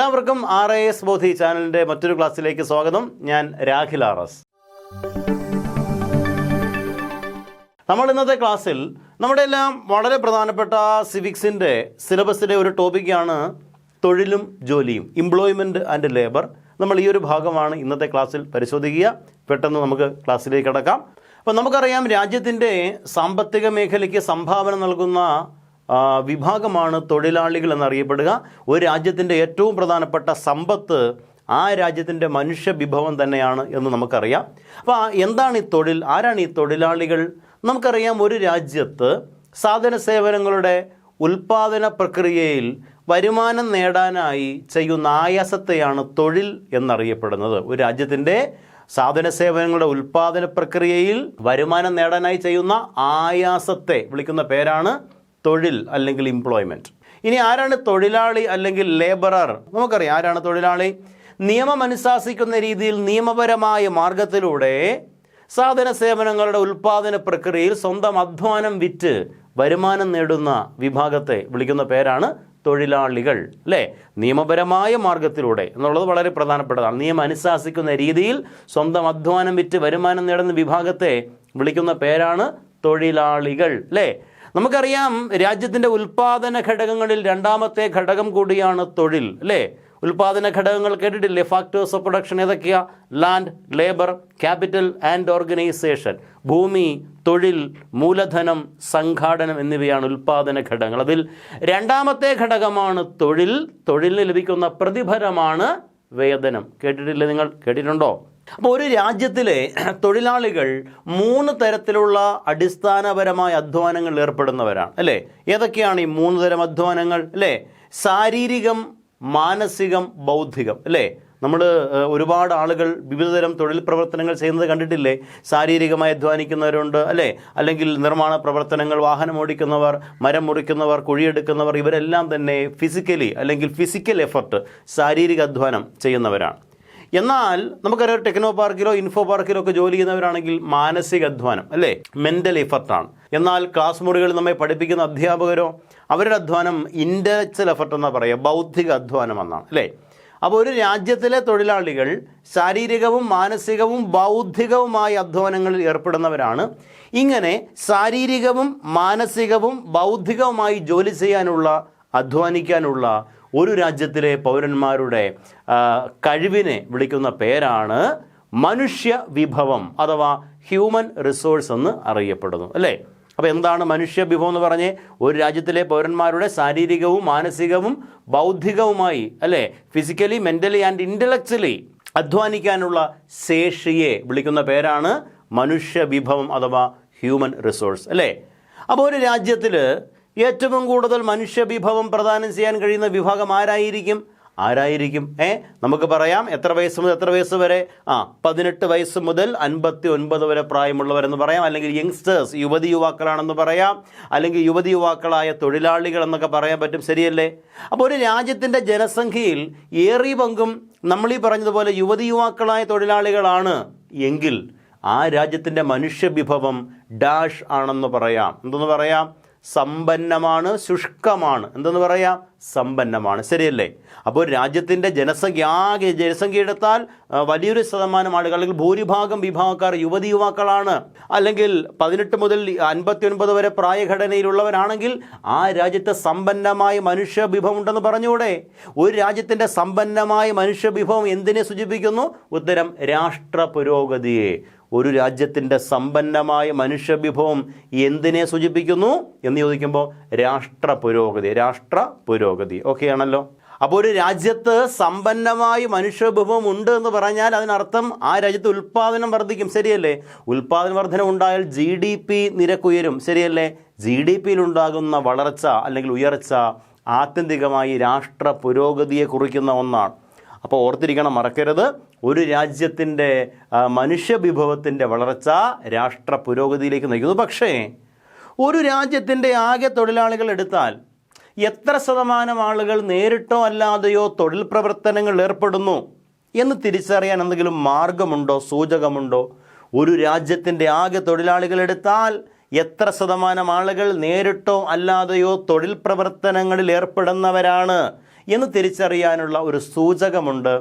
എല്ലാവർക്കും RIS ബോധി ചാനലിൻ്റെ മറ്റൊരു ക്ലാസ്സിലേക്ക് സ്വാഗതം. ഞാൻ രാഖിൽ RS. നമ്മൾ ഇന്നത്തെ ക്ലാസ്സിൽ നമ്മുടെ എല്ലാം വളരെ പ്രധാനപ്പെട്ട സിവിക്സിൻ്റെ സിലബസിലെ ഒരു ടോപ്പിക്കാണ് തൊഴിലും ജോലിയും, എംപ്ലോയ്മെൻറ്റ് ആൻഡ് ലേബർ. നമ്മൾ ഈ ഒരു ഭാഗമാണ് ഇന്നത്തെ ക്ലാസ്സിൽ പരിശോധിക്കുക. പെട്ടെന്ന് നമുക്ക് ക്ലാസ്സിലേക്ക് കടക്കാം. അപ്പോൾ നമുക്കറിയാം, രാജ്യത്തിൻ്റെ സാമ്പത്തിക മേഖലയ്ക്ക് സംഭാവന നൽകുന്ന വിഭാഗമാണ് തൊഴിലാളികൾ എന്നറിയപ്പെടുക. ഒരു രാജ്യത്തിൻ്റെ ഏറ്റവും പ്രധാനപ്പെട്ട സമ്പത്ത് ആ രാജ്യത്തിൻ്റെ മനുഷ്യ വിഭവം തന്നെയാണ് എന്ന് നമുക്കറിയാം. അപ്പോൾ എന്താണ് ഈ തൊഴിൽ? ആരാണ് ഈ തൊഴിലാളികൾ? നമുക്കറിയാം, ഒരു രാജ്യത്ത് സാധന സേവനങ്ങളുടെ ഉൽപ്പാദന പ്രക്രിയയിൽ വരുമാനം നേടാനായി ചെയ്യുന്ന ആയാസത്തെയാണ് തൊഴിൽ എന്നറിയപ്പെടുന്നത്. ഒരു രാജ്യത്തിൻ്റെ സാധന സേവനങ്ങളുടെ ഉൽപ്പാദന പ്രക്രിയയിൽ വരുമാനം നേടാനായി ചെയ്യുന്ന ആയാസത്തെ വിളിക്കുന്ന പേരാണ് തൊഴിൽ അല്ലെങ്കിൽ എംപ്ലോയ്മെൻറ്റ്. ഇനി ആരാണ് തൊഴിലാളി അല്ലെങ്കിൽ ലേബറർ? നമുക്കറിയാം ആരാണ് തൊഴിലാളി. നിയമം അനുശാസിക്കുന്ന രീതിയിൽ നിയമപരമായ മാർഗത്തിലൂടെ സാധന സേവനങ്ങളുടെ ഉൽപ്പാദന പ്രക്രിയയിൽ സ്വന്തം അധ്വാനം വിറ്റ് വരുമാനം നേടുന്ന വിഭാഗത്തെ വിളിക്കുന്ന പേരാണ് തൊഴിലാളികൾ, അല്ലേ? നിയമപരമായ മാർഗത്തിലൂടെ എന്നുള്ളത് വളരെ പ്രധാനപ്പെട്ടതാണ്. നിയമം അനുശാസിക്കുന്ന രീതിയിൽ സ്വന്തം അധ്വാനം വിറ്റ് വരുമാനം നേടുന്ന വിഭാഗത്തെ വിളിക്കുന്ന പേരാണ് തൊഴിലാളികൾ, അല്ലേ? നമുക്കറിയാം, രാജ്യത്തിൻ്റെ ഉൽപ്പാദന ഘടകങ്ങളിൽ രണ്ടാമത്തെ ഘടകം കൂടിയാണ് തൊഴിൽ, അല്ലേ? ഉൽപ്പാദന ഘടകങ്ങൾ കേട്ടിട്ടില്ലേ? ഫാക്ടേഴ്സ് ഓഫ് പ്രൊഡക്ഷൻ ഏതൊക്കെയാ? Land, labour, capital and organisation. ഭൂമി, തൊഴിൽ, മൂലധനം, സംഘാടനം എന്നിവയാണ് ഉൽപ്പാദന ഘടകങ്ങൾ. അതിൽ രണ്ടാമത്തെ ഘടകമാണ് തൊഴിൽ. തൊഴിലിന് ലഭിക്കുന്ന പ്രതിഫലമാണ് വേതനം. കേട്ടിട്ടില്ലേ? നിങ്ങൾ കേട്ടിട്ടുണ്ടോ? അപ്പോൾ ഒരു രാജ്യത്തിലെ തൊഴിലാളികൾ 3 തരത്തിലുള്ള അടിസ്ഥാനപരമായ അധ്വാനങ്ങൾ ഏർപ്പെടുന്നവരാണ്, അല്ലേ? ഏതൊക്കെയാണ് ഈ 3 തരം അധ്വാനങ്ങൾ, അല്ലേ? ശാരീരികം, മാനസികം, ബൗദ്ധികം, അല്ലേ? നമ്മൾ ഒരുപാട് ആളുകൾ വിവിധതരം തൊഴിൽ പ്രവർത്തനങ്ങൾ ചെയ്യുന്നത് കണ്ടിട്ടില്ലേ? ശാരീരികമായി അധ്വാനിക്കുന്നവരുണ്ട്, അല്ലേ? അല്ലെങ്കിൽ നിർമ്മാണ പ്രവർത്തനങ്ങൾ, വാഹനം ഓടിക്കുന്നവർ, മരം മുറിക്കുന്നവർ, കുഴിയെടുക്കുന്നവർ, ഇവരെല്ലാം തന്നെ ഫിസിക്കലി അല്ലെങ്കിൽ ഫിസിക്കൽ എഫർട്ട്, ശാരീരിക അധ്വാനം ചെയ്യുന്നവരാണ്. എന്നാൽ നമുക്കറിയാം, ടെക്നോ പാർക്കിലോ ഇൻഫോ പാർക്കിലോ ഒക്കെ ജോലി ചെയ്യുന്നവരാണെങ്കിൽ മാനസിക അധ്വാനം, അല്ലേ? മെൻ്റൽ എഫർട്ടാണ്. എന്നാൽ ക്ലാസ് മുറികളിൽ നമ്മെ പഠിപ്പിക്കുന്ന അധ്യാപകരോ അവരുടെ അധ്വാനം ഇൻ്റലക്ച്വൽ എഫർട്ട് എന്നാണ് പറയുക, ബൗദ്ധിക അധ്വാനം എന്നാണ്, അല്ലേ? അപ്പോൾ ഒരു രാജ്യത്തിലെ തൊഴിലാളികൾ ശാരീരികവും മാനസികവും ബൗദ്ധികവുമായ അധ്വാനങ്ങളിൽ ഏർപ്പെടുന്നവരാണ്. ഇങ്ങനെ ശാരീരികവും മാനസികവും ബൗദ്ധികവുമായി ജോലി ചെയ്യാനുള്ള, അധ്വാനിക്കാനുള്ള ഒരു രാജ്യത്തിലെ പൗരന്മാരുടെ കഴിവിനെ വിളിക്കുന്ന പേരാണ് മനുഷ്യ വിഭവം അഥവാ ഹ്യൂമൻ റിസോഴ്സ് എന്ന് അറിയപ്പെടുന്നു, അല്ലേ? അപ്പോൾ എന്താണ് മനുഷ്യ വിഭവം എന്ന് പറഞ്ഞേ? ഒരു രാജ്യത്തിലെ പൗരന്മാരുടെ ശാരീരികവും മാനസികവും ബൗദ്ധികവുമായി, അല്ലേ, ഫിസിക്കലി, മെൻ്റലി ആൻഡ് ഇൻ്റലക്ച്വലി അധ്വാനിക്കാനുള്ള ശേഷിയെ വിളിക്കുന്ന പേരാണ് മനുഷ്യ വിഭവം അഥവാ ഹ്യൂമൻ റിസോഴ്സ്, അല്ലേ? അപ്പോൾ ഒരു രാജ്യത്തിൽ ഏറ്റവും കൂടുതൽ മനുഷ്യവിഭവം പ്രദാനം ചെയ്യാൻ കഴിയുന്ന വിഭാഗം ആരായിരിക്കും? നമുക്ക് പറയാം, എത്ര വയസ്സ് മുതൽ എത്ര വയസ്സ് വരെ? 18 വയസ്സ് മുതൽ 59 വരെ പ്രായമുള്ളവരെന്ന് പറയാം. അല്ലെങ്കിൽ യങ്സ്റ്റേഴ്സ്, യുവതി യുവാക്കളാണെന്ന് പറയാം. അല്ലെങ്കിൽ യുവതി യുവാക്കളായ തൊഴിലാളികൾ എന്നൊക്കെ പറയാൻ പറ്റും, ശരിയല്ലേ? അപ്പോൾ ഒരു രാജ്യത്തിൻ്റെ ജനസംഖ്യയിൽ ഏറിയ പങ്കും നമ്മളീ പറഞ്ഞതുപോലെ യുവതി യുവാക്കളായ തൊഴിലാളികളാണ് എങ്കിൽ ആ രാജ്യത്തിൻ്റെ മനുഷ്യവിഭവം ഡാഷ് ആണെന്ന് പറയാം. എന്തെന്ന് പറയാം? സമ്പന്നമാണ്, ശുഷ്കമാണ്. എന്തെന്ന് പറയാം? സമ്പന്നമാണ്, ശരിയല്ലേ? അപ്പോൾ രാജ്യത്തിൻ്റെ ജനസംഖ്യ എടുത്താൽ വലിയൊരു ശതമാനം ആളുകൾ അല്ലെങ്കിൽ ഭൂരിഭാഗം വിഭാഗക്കാർ യുവതി യുവാക്കളാണ്. അല്ലെങ്കിൽ 18 മുതൽ 59 വരെ പ്രായഘടനയിലുള്ളവരാണെങ്കിൽ ആ രാജ്യത്തെ സമ്പന്നമായ മനുഷ്യവിഭവം ഉണ്ടെന്ന് പറഞ്ഞുകൂടെ? ഒരു രാജ്യത്തിൻ്റെ സമ്പന്നമായ മനുഷ്യവിഭവം എന്തിനെ സൂചിപ്പിക്കുന്നു? ഉത്തരം രാഷ്ട്ര പുരോഗതിയെ. ഒരു രാജ്യത്തിൻ്റെ സമ്പന്നമായ മനുഷ്യവിഭവം എന്തിനെ സൂചിപ്പിക്കുന്നു എന്ന് ചോദിക്കുമ്പോൾ രാഷ്ട്ര പുരോഗതി. ഓക്കെ ആണല്ലോ? അപ്പോൾ ഒരു രാജ്യത്ത് സമ്പന്നമായ മനുഷ്യവിഭവം ഉണ്ട് എന്ന് പറഞ്ഞാൽ അതിനർത്ഥം ആ രാജ്യത്ത് ഉൽപ്പാദനം വർദ്ധിക്കും, ശരിയല്ലേ? ഉൽപ്പാദന വർധന ഉണ്ടായാൽ GDP നിരക്കുയരും, ശരിയല്ലേ? GDPയിലുണ്ടാകുന്ന വളർച്ച അല്ലെങ്കിൽ ഉയർച്ച ആത്യന്തികമായി രാഷ്ട്ര പുരോഗതിയെ കുറിക്കുന്ന ഒന്നാണ്. അപ്പോൾ ഓർത്തിരിക്കണം, മറക്കരുത്, ഒരു രാജ്യത്തിൻ്റെ മനുഷ്യവിഭവത്തിൻ്റെ വളർച്ച രാഷ്ട്ര പുരോഗതിയിലേക്ക് നയിക്കുന്നു. പക്ഷേ ഒരു രാജ്യത്തിൻ്റെ ആകെ തൊഴിലാളികൾ എടുത്താൽ എത്ര ശതമാനം ആളുകൾ നേരിട്ടോ അല്ലാതെയോ തൊഴിൽ പ്രവർത്തനങ്ങളിൽ ഏർപ്പെടുന്നു എന്ന് തിരിച്ചറിയാൻ എന്തെങ്കിലും മാർഗമുണ്ടോ, സൂചകമുണ്ടോ? ഒരു രാജ്യത്തിൻ്റെ ആകെ തൊഴിലാളികൾ എടുത്താൽ എത്ര ശതമാനം ആളുകൾ നേരിട്ടോ അല്ലാതെയോ തൊഴിൽ പ്രവർത്തനങ്ങളിൽ ഏർപ്പെടുന്നവരാണ് എന്ന് തിരിച്ചറിയാനുള്ള ഒരു സൂചകമുണ്ട്.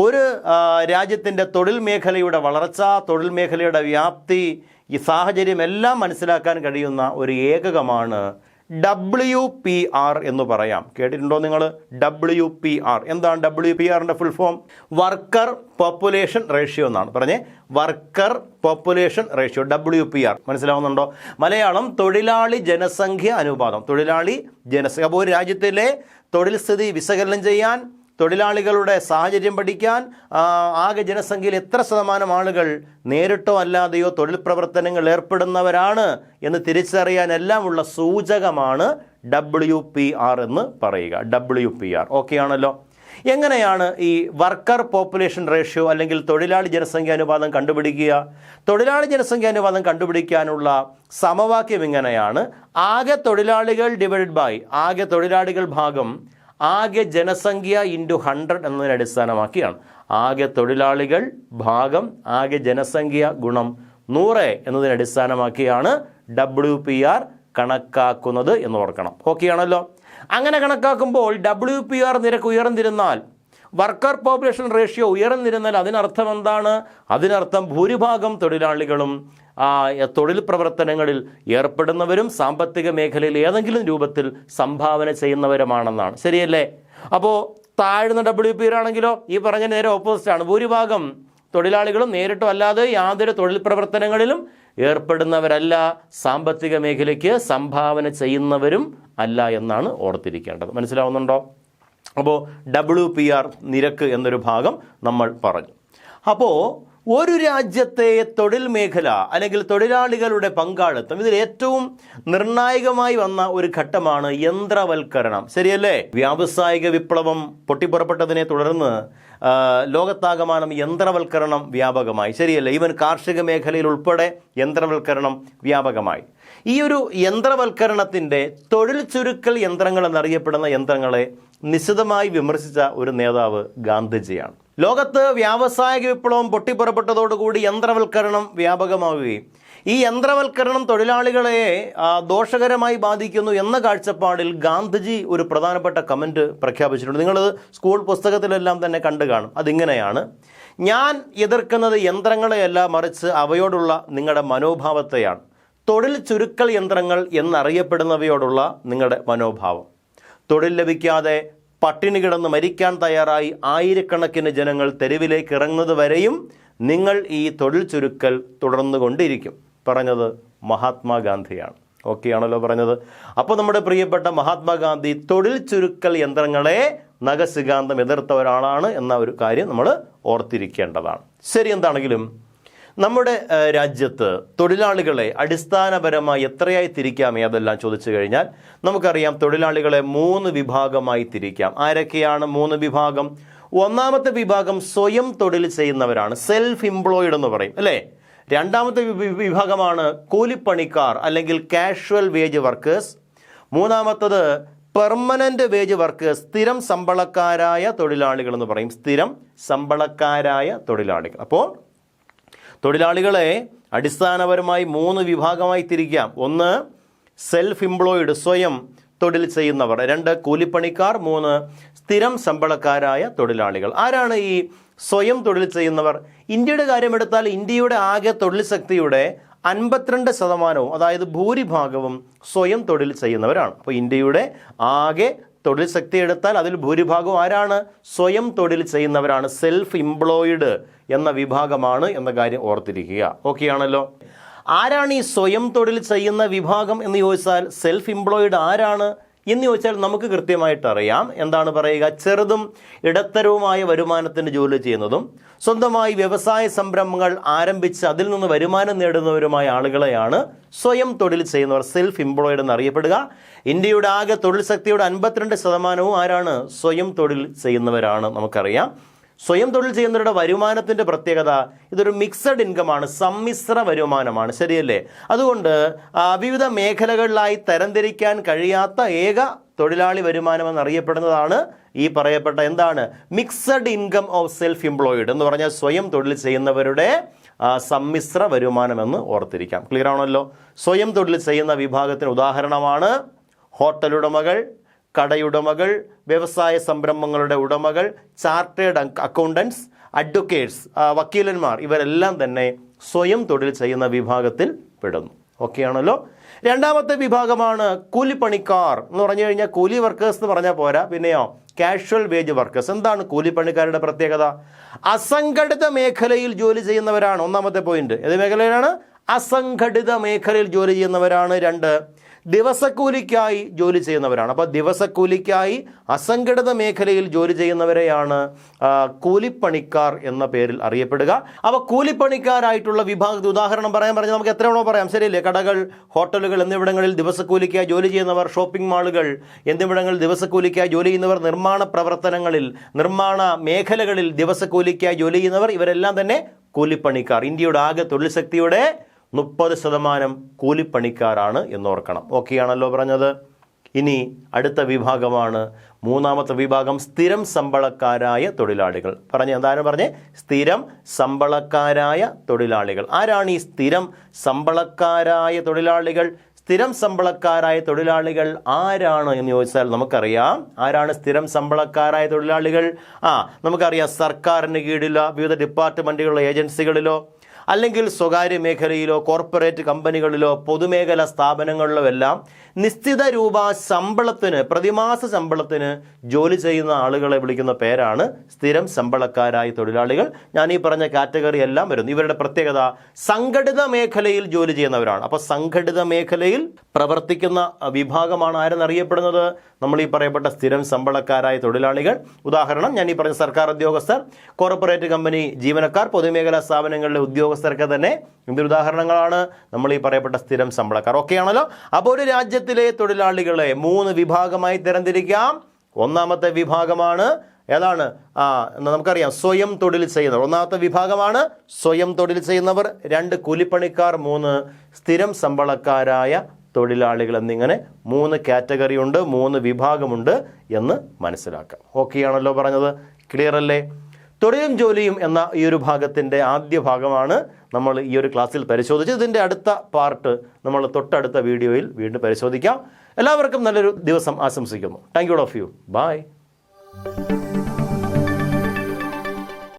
ഒരു രാജ്യത്തിൻ്റെ തൊഴിൽ മേഖലയുടെ വളർച്ച, തൊഴിൽ മേഖലയുടെ വ്യാപ്തി, ഈ സാഹചര്യം എല്ലാം മനസ്സിലാക്കാൻ കഴിയുന്ന ഒരു ഏകകമാണ് WPR എന്ന് പറയാം. കേട്ടിട്ടുണ്ടോ നിങ്ങൾ? WPR എന്താണ്? WPRൻ്റെ full form worker population ratio എന്നാണ്. പറഞ്ഞേ, വർക്കർ പോപ്പുലേഷൻ റേഷ്യോ, WPR. മനസ്സിലാവുന്നുണ്ടോ? മലയാളം തൊഴിലാളി ജനസംഖ്യ അനുപാതം. തൊഴിലാളി ജനസംഖ്യ. അപ്പോൾ ഒരു രാജ്യത്തിലെ തൊഴിൽ സ്ഥിതി വിശകലനം ചെയ്യാൻ, തൊഴിലാളികളുടെ സാഹചര്യം പഠിക്കാൻ, ആകെ ജനസംഖ്യയിൽ എത്ര ശതമാനം ആളുകൾ നേരിട്ടോ അല്ലാതെയോ തൊഴിൽ പ്രവർത്തനങ്ങൾ ഏർപ്പെടുന്നവരാണ് എന്ന് തിരിച്ചറിയാനെല്ലാമുള്ള സൂചകമാണ് WPR എന്ന് പറയുക. WPR ഓക്കെ ആണല്ലോ. എങ്ങനെയാണ് ഈ വർക്കർ പോപ്പുലേഷൻ റേഷ്യോ അല്ലെങ്കിൽ തൊഴിലാളി ജനസംഖ്യ അനുപാതം കണ്ടുപിടിക്കുക? തൊഴിലാളി ജനസംഖ്യ അനുപാതം കണ്ടുപിടിക്കാനുള്ള സമവാക്യം ഇങ്ങനെയാണ്: ആകെ തൊഴിലാളികൾ ഡിവൈഡഡ് ബൈ ആകെ തൊഴിലാളികൾ ഭാഗം ആകെ ജനസംഖ്യ ഇൻറ്റു 100 എന്നതിനെ അടിസ്ഥാനമാക്കിയാണ്. ആകെ തൊഴിലാളികൾ ഭാഗം ആകെ ജനസംഖ്യ ഗുണം 100 എന്നതിനെ അടിസ്ഥാനമാക്കിയാണ് WPR കണക്കാക്കുന്നത് എന്ന് ഓർക്കണം. ഓക്കെ ആണല്ലോ. അങ്ങനെ കണക്കാക്കുമ്പോൾ WPR നിരക്ക് ഉയർന്നിരുന്നാൽ, വർക്കർ പോപ്പുലേഷൻ റേഷ്യോ ഉയർന്നിരുന്നാൽ അതിനർത്ഥം എന്താണ്? അതിനർത്ഥം ഭൂരിഭാഗം തൊഴിലാളികളും തൊഴിൽ പ്രവർത്തനങ്ങളിൽ ഏർപ്പെടുന്നവരും സാമ്പത്തിക മേഖലയിൽ ഏതെങ്കിലും രൂപത്തിൽ സംഭാവന ചെയ്യുന്നവരുമാണെന്നാണ്. ശരിയല്ലേ? അപ്പോൾ താഴ്ന്ന WPR ആണെങ്കിലോ ഈ പറഞ്ഞ നേരെ ഓപ്പോസിറ്റാണ്. ഭൂരിഭാഗം തൊഴിലാളികളും നേരിട്ടോ അല്ലാതെ യാതൊരു തൊഴിൽ പ്രവർത്തനങ്ങളിലും ഏർപ്പെടുന്നവരല്ല, സാമ്പത്തിക മേഖലയ്ക്ക് സംഭാവന ചെയ്യുന്നവരും അല്ല എന്നാണ് ഓർത്തിരിക്കേണ്ടത്. മനസ്സിലാവുന്നുണ്ടോ? അപ്പോൾ WPR നിരക്ക് എന്നൊരു ഭാഗം നമ്മൾ പറഞ്ഞു. അപ്പോൾ ഒരു രാജ്യത്തെ തൊഴിൽ മേഖല അല്ലെങ്കിൽ തൊഴിലാളികളുടെ പങ്കാളിത്തം, ഇതിൽ ഏറ്റവും നിർണായകമായി വന്ന ഒരു ഘട്ടമാണ് യന്ത്രവൽക്കരണം. ശരിയല്ലേ? വ്യാവസായിക വിപ്ലവം പൊട്ടിപ്പുറപ്പെട്ടതിനെ തുടർന്ന് ലോകത്താകമാനം യന്ത്രവൽക്കരണം വ്യാപകമായി. ശരിയല്ലേ? ഈവൻ കാർഷിക മേഖലയിൽ ഉൾപ്പെടെ യന്ത്രവൽക്കരണം വ്യാപകമായി. ഈ ഒരു യന്ത്രവൽക്കരണത്തിൻ്റെ തൊഴിൽ ചുരുക്കൽ യന്ത്രങ്ങൾ എന്നറിയപ്പെടുന്ന യന്ത്രങ്ങളെ നിശിതമായി വിമർശിച്ച ഒരു നേതാവ് ഗാന്ധിജിയാണ്. ലോകത്ത് വ്യാവസായിക വിപ്ലവം പൊട്ടിപ്പുറപ്പെട്ടതോടുകൂടി യന്ത്രവൽക്കരണം വ്യാപകമാവുകയും ഈ യന്ത്രവൽക്കരണം തൊഴിലാളികളെ ദോഷകരമായി ബാധിക്കുന്നു എന്ന കാഴ്ചപ്പാടിൽ ഗാന്ധിജി ഒരു പ്രധാനപ്പെട്ട കമൻറ്റ് പ്രഖ്യാപിച്ചിട്ടുണ്ട്. നിങ്ങളത് സ്കൂൾ പുസ്തകത്തിലെല്ലാം തന്നെ കണ്ടു കാണും. അതിങ്ങനെയാണ്: ഞാൻ എതിർക്കുന്നത് യന്ത്രങ്ങളെയല്ല, മറിച്ച് അവയോടുള്ള നിങ്ങളുടെ മനോഭാവത്തെയാണ്. തൊഴിൽ ചുരുക്കൽ യന്ത്രങ്ങൾ എന്നറിയപ്പെടുന്നവയോടുള്ള നിങ്ങളുടെ മനോഭാവം. തൊഴിൽ ലഭിക്കാതെ പട്ടിണി കിടന്ന് മരിക്കാൻ തയ്യാറായി ആയിരക്കണക്കിന് ജനങ്ങൾ തെരുവിലേക്ക് ഇറങ്ങുന്നത് വരെയും നിങ്ങൾ ഈ തൊഴിൽ ചുരുക്കൽ തുടർന്നു കൊണ്ടിരിക്കും. പറഞ്ഞത് മഹാത്മാഗാന്ധിയാണ്. ഓക്കെ ആണല്ലോ പറഞ്ഞത്. അപ്പോൾ നമ്മുടെ പ്രിയപ്പെട്ട മഹാത്മാഗാന്ധി തൊഴിൽ ചുരുക്കൽ യന്ത്രങ്ങളെ നഖശിഖാന്തം എതിർത്ത ഒരാളാണ് എന്ന ഒരു കാര്യം നമ്മൾ ഓർത്തിരിക്കേണ്ടതാണ്. ശരി, എന്താണെങ്കിലും നമ്മുടെ രാജ്യത്ത് തൊഴിലാളികളെ അടിസ്ഥാനപരമായി എത്രയായി തിരിക്കാം അതെല്ലാം ചോദിച്ചു കഴിഞ്ഞാൽ നമുക്കറിയാം. തൊഴിലാളികളെ 3 വിഭാഗമായി തിരിക്കാം. ആരൊക്കെയാണ് 3 വിഭാഗം? ഒന്നാമത്തെ വിഭാഗം സ്വയം തൊഴിൽ ചെയ്യുന്നവരാണ്, സെൽഫ് എംപ്ലോയിഡ് എന്ന് പറയും അല്ലേ. രണ്ടാമത്തെ വിഭാഗമാണ് കൂലിപ്പണിക്കാർ അല്ലെങ്കിൽ കാഷ്വൽ വേജ് വർക്കേഴ്സ്. മൂന്നാമത്തത് പെർമനൻ്റ് വേജ് വർക്കേഴ്സ്, സ്ഥിരം ശമ്പളക്കാരായ തൊഴിലാളികൾ എന്ന് പറയും. സ്ഥിരം ശമ്പളക്കാരായ തൊഴിലാളികൾ. അപ്പോൾ തൊഴിലാളികളെ അടിസ്ഥാനപരമായി 3 വിഭാഗമായി തിരിക്കാം. 1 സെൽഫ് എംപ്ലോയിഡ്, സ്വയം തൊഴിൽ ചെയ്യുന്നവർ. 2 കൂലിപ്പണിക്കാർ. 3 സ്ഥിരം ശമ്പളക്കാരായ തൊഴിലാളികൾ. ആരാണ് ഈ സ്വയം തൊഴിൽ ചെയ്യുന്നവർ? ഇന്ത്യയുടെ കാര്യമെടുത്താൽ ഇന്ത്യയുടെ ആകെ തൊഴിൽ ശക്തിയുടെ 52%, അതായത് ഭൂരിഭാഗവും സ്വയം തൊഴിൽ ചെയ്യുന്നവരാണ്. അപ്പോൾ ഇന്ത്യയുടെ ആകെ തൊഴിൽ ശക്തി എടുത്താൽ അതിൽ ഭൂരിഭാഗം ആരാണ്? സ്വയം തൊഴിൽ ചെയ്യുന്നവരാണ്. സെൽഫ് എംപ്ലോയിഡ് എന്ന വിഭാഗമാണ് എന്ന കാര്യം ഓർത്തിരിക്കുക. ഓക്കെ ആണല്ലോ. ആരാണ് ഈ സ്വയം തൊഴിൽ ചെയ്യുന്ന വിഭാഗം എന്ന് ചോദിച്ചാൽ, സെൽഫ് എംപ്ലോയിഡ് ആരാണ് എന്ന് ചോദിച്ചാൽ നമുക്ക് കൃത്യമായിട്ട് അറിയാം. എന്താണ് പറയുക? ചെറുതും ഇടത്തരവുമായ വരുമാനത്തിന് ജോലി ചെയ്യുന്നതും സ്വന്തമായി വ്യവസായ സംരംഭങ്ങൾ ആരംഭിച്ച് അതിൽ നിന്ന് വരുമാനം നേടുന്നവരുമായ ആളുകളെയാണ് സ്വയം തൊഴിൽ ചെയ്യുന്നവർ, സെൽഫ് എംപ്ലോയിഡ് എന്നറിയപ്പെടുക. ഇന്ത്യയുടെ ആകെ തൊഴിൽ ശക്തിയുടെ 52% ആരാണ്? സ്വയം തൊഴിൽ ചെയ്യുന്നവരാണ്. നമുക്കറിയാം. സ്വയം തൊഴിൽ ചെയ്യുന്നവരുടെ വരുമാനത്തിൻ്റെ പ്രത്യേകത, ഇതൊരു മിക്സഡ് ഇൻകമാണ്, സമ്മിശ്ര വരുമാനമാണ്. ശരിയല്ലേ? അതുകൊണ്ട് വിവിധ മേഖലകളിലായി തരംതിരിക്കാൻ കഴിയാത്ത ഏക തൊഴിലാളി വരുമാനം എന്നറിയപ്പെടുന്നതാണ് ഈ പറയപ്പെട്ട എന്താണ്? Mixed income of self employed എന്ന് പറഞ്ഞാൽ സ്വയം തൊഴിൽ ചെയ്യുന്നവരുടെ സമ്മിശ്ര വരുമാനമെന്ന് ഓർത്തിരിക്കാം. ക്ലിയർ ആണല്ലോ? സ്വയം തൊഴിൽ ചെയ്യുന്ന വിഭാഗത്തിന് ഉദാഹരണമാണ് ഹോട്ടൽ ഉടമകൾ, കടയുടമകൾ, വ്യവസായ സംരംഭങ്ങളുടെ ഉടമകൾ, ചാർട്ടേഡ് അക്കൗണ്ടൻസ്, അഡ്വക്കേറ്റ്സ്, വക്കീലന്മാർ, ഇവരെല്ലാം തന്നെ സ്വയം തൊഴിൽ ചെയ്യുന്ന വിഭാഗത്തിൽ പെടുന്നു. ഓക്കെ ആണല്ലോ. രണ്ടാമത്തെ വിഭാഗമാണ് കൂലിപ്പണിക്കാർ എന്ന് പറഞ്ഞു കഴിഞ്ഞാൽ കൂലി വർക്കേഴ്സ് എന്ന് പറഞ്ഞാൽ പോരാ, പിന്നെയോ കാഷ്വൽ വേജ് വർക്കേഴ്സ്. എന്താണ് കൂലിപ്പണിക്കാരുടെ പ്രത്യേകത? അസംഘടിത മേഖലയിൽ ജോലി ചെയ്യുന്നവരാണ്. ഒന്നാമത്തെ പോയിന്റ്. ഏത് മേഖലയിലാണ്? അസംഘടിത മേഖലയിൽ ജോലി ചെയ്യുന്നവരാണ്. 2, ദിവസക്കൂലിക്കായി ജോലി ചെയ്യുന്നവരാണ്. അപ്പോൾ ദിവസക്കൂലിക്കായി അസംഘടിത മേഖലയിൽ ജോലി ചെയ്യുന്നവരെയാണ് കൂലിപ്പണിക്കാർ എന്ന പേരിൽ അറിയപ്പെടുക. അപ്പോൾ കൂലിപ്പണിക്കാരായിട്ടുള്ള വിഭാഗത്തിൽ ഉദാഹരണം പറഞ്ഞ് നമുക്ക് എത്രയാണോ പറയാം, ശരിയല്ലേ? കടകൾ, ഹോട്ടലുകൾ എന്നിവിടങ്ങളിൽ ദിവസക്കൂലിക്കായി ജോലി ചെയ്യുന്നവർ, ഷോപ്പിംഗ് മാളുകൾ എന്നിവിടങ്ങളിൽ ദിവസക്കൂലിക്കായി ജോലി ചെയ്യുന്നവർ, നിർമ്മാണ പ്രവർത്തനങ്ങളിൽ, നിർമ്മാണ മേഖലകളിൽ ദിവസക്കൂലിക്കായി ജോലി ചെയ്യുന്നവർ, ഇവരെല്ലാം തന്നെ കൂലിപ്പണിക്കാർ. ഇന്ത്യയുടെ ആകെ തൊഴിൽ ശക്തിയുടെ 30% കൂലിപ്പണിക്കാരാണ് എന്നോർക്കണം. ഓക്കെ ആണല്ലോ പറഞ്ഞത്. ഇനി അടുത്ത വിഭാഗമാണ് മൂന്നാമത്തെ വിഭാഗം, സ്ഥിരം ശമ്പളക്കാരായ തൊഴിലാളികൾ. എന്താണ് പറഞ്ഞേ? സ്ഥിരം ശമ്പളക്കാരായ തൊഴിലാളികൾ. ആരാണ് ഈ സ്ഥിരം ശമ്പളക്കാരായ തൊഴിലാളികൾ? സ്ഥിരം ശമ്പളക്കാരായ തൊഴിലാളികൾ ആരാണ് എന്ന് ചോദിച്ചാൽ നമുക്കറിയാം. ആരാണ് സ്ഥിരം ശമ്പളക്കാരായ തൊഴിലാളികൾ? നമുക്കറിയാം. സർക്കാരിന് കീഴിലോ വിവിധ ഡിപ്പാർട്ട്മെൻറ്റുകളിലോ ഏജൻസികളിലോ അല്ലെങ്കിൽ സ്വകാര്യ മേഖലയിലോ കോർപ്പറേറ്റ് കമ്പനികളിലോ പൊതുമേഖലാ സ്ഥാപനങ്ങളിലോ എല്ലാം നിശ്ചിത രൂപ ശമ്പളത്തിന്, പ്രതിമാസ ശമ്പളത്തിന് ജോലി ചെയ്യുന്ന ആളുകളെ വിളിക്കുന്ന പേരാണ് സ്ഥിരം ശമ്പളക്കാരായ തൊഴിലാളികൾ. ഞാൻ ഈ പറഞ്ഞ കാറ്റഗറി എല്ലാം വരുന്നു. ഇവരുടെ പ്രത്യേകത സംഘടിത മേഖലയിൽ ജോലി ചെയ്യുന്നവരാണ്. അപ്പോൾ സംഘടിത മേഖലയിൽ പ്രവർത്തിക്കുന്ന വിഭാഗമാണ് ആരെന്നറിയപ്പെടുന്നത്? നമ്മൾ ഈ പറയപ്പെട്ട സ്ഥിരം ശമ്പളക്കാരായ തൊഴിലാളികൾ. ഉദാഹരണം, ഞാൻ ഈ പറഞ്ഞ സർക്കാർ ഉദ്യോഗസ്ഥർ, കോർപ്പറേറ്റ് കമ്പനി ജീവനക്കാർ, പൊതുമേഖലാ സ്ഥാപനങ്ങളിലെ ഉദ്യോഗസ്ഥർക്ക് തന്നെ ഇതിന് ഉദാഹരണങ്ങളാണ് നമ്മൾ ഈ പറയപ്പെട്ട സ്ഥിരം ശമ്പളക്കാർ. ഓക്കെ ആണല്ലോ. അപ്പോൾ ഒരു രാജ്യത്തിലെ തൊഴിലാളികളെ 3 വിഭാഗമായി തരംതിരിക്കാം. ഒന്നാമത്തെ വിഭാഗമാണ് ഏതാണ്? നമുക്കറിയാം, സ്വയം തൊഴിൽ ചെയ്യുന്നവർ. ഒന്നാമത്തെ വിഭാഗമാണ് സ്വയം തൊഴിൽ ചെയ്യുന്നവർ. 2 കൂലിപ്പണിക്കാർ, 3 സ്ഥിരം ശമ്പളക്കാരായ തൊഴിലാളികൾ എന്നിങ്ങനെ 3 കാറ്റഗറി ഉണ്ട്, 3 വിഭാഗമുണ്ട് എന്ന് മനസ്സിലാക്കാം. ഓക്കെ ആണല്ലോ പറഞ്ഞത്. ക്ലിയർ അല്ലേ? തൊഴിലും ജോലിയും എന്ന ഈ ഒരു ഭാഗത്തിൻ്റെ ആദ്യ ഭാഗമാണ് നമ്മൾ ഈ ഒരു ക്ലാസ്സിൽ പരിശോധിച്ചത്. ഇതിൻ്റെ അടുത്ത പാർട്ട് നമ്മൾ തൊട്ടടുത്ത വീഡിയോയിൽ വീണ്ടും പരിശോധിക്കാം. എല്ലാവർക്കും നല്ലൊരു ദിവസം ആശംസിക്കുന്നു. Thank you all of you. By.